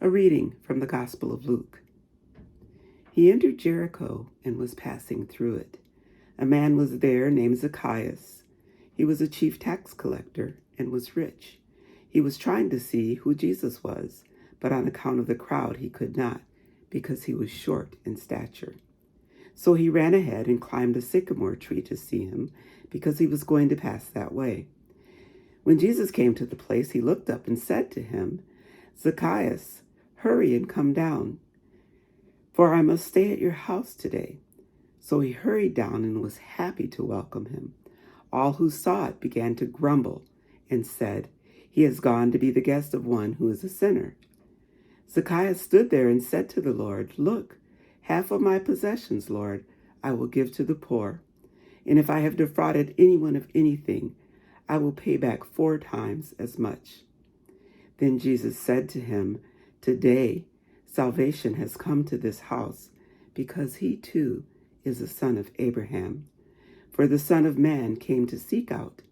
A reading from the Gospel of Luke. He entered Jericho and was passing through it. A man was there named Zacchaeus. He was a chief tax collector and was rich. He was trying to see who Jesus was, but on account of the crowd he could not, because he was short in stature. So he ran ahead and climbed a sycamore tree to see him, because he was going to pass that way. When Jesus came to the place, he looked up and said to him, "Zacchaeus, hurry and come down, for I must stay at your house today." So he hurried down and was happy to welcome him. All who saw it began to grumble and said, "He has gone to be the guest of one who is a sinner." Zacchaeus stood there and said to the Lord, "Look, half of my possessions, Lord, I will give to the poor. And if I have defrauded anyone of anything, I will pay back 4 times as much." Then Jesus said to him, "Today salvation has come to this house, because he too is a son of Abraham. For the Son of Man came to seek out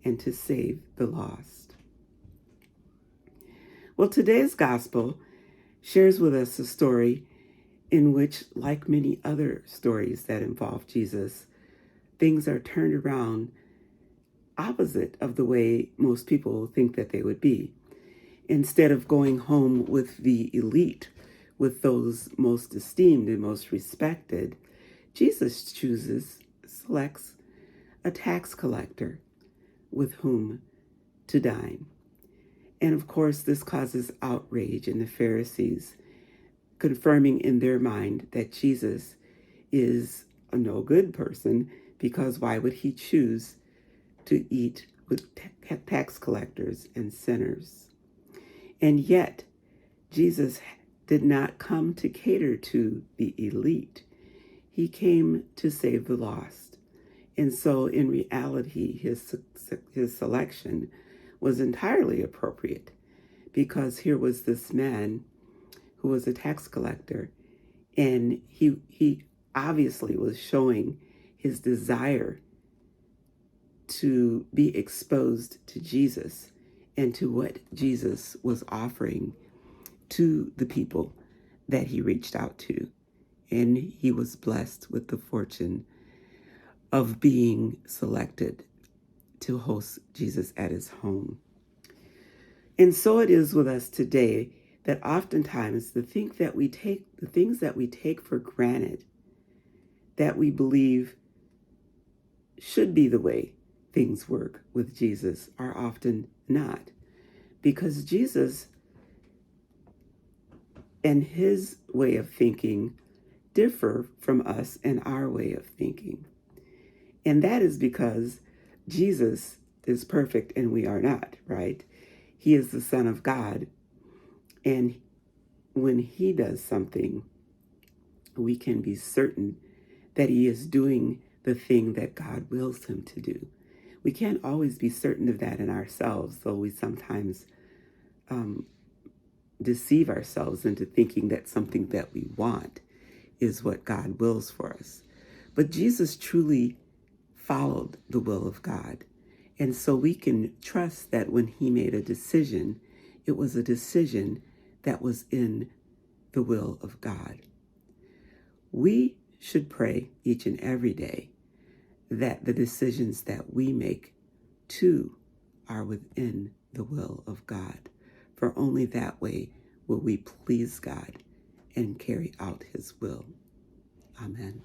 and to save the lost." Well, today's gospel shares with us a story in which, like many other stories that involve Jesus, things are turned around opposite of the way most people think that they would be. Instead of going home with the elite, with those most esteemed and most respected, Jesus selects a tax collector with whom to dine. And of course, this causes outrage in the Pharisees, confirming in their mind that Jesus is a no good person, because why would he choose to eat with tax collectors and sinners? And yet, Jesus did not come to cater to the elite. He came to save the lost. And so in reality, his selection was entirely appropriate, because here was this man who was a tax collector, and he obviously was showing his desire to be exposed to Jesus and to what Jesus was offering to the people that he reached out to. And he was blessed with the fortune of being selected to host Jesus at his home. And so it is with us today, that oftentimes the things that we take for granted, that we believe should be the way things work with Jesus, are often not. Because Jesus and his way of thinking differ from us and our way of thinking. And that is because Jesus is perfect and we are not, right? He is the Son of God. And when he does something, we can be certain that he is doing the thing that God wills him to do. We can't always be certain of that in ourselves, though we sometimes deceive ourselves into thinking that something that we want is what God wills for us. But Jesus truly followed the will of God. And so we can trust that when he made a decision, it was a decision that was in the will of God. We should pray each and every day that the decisions that we make too are within the will of God. For only that way will we please God and carry out his will. Amen.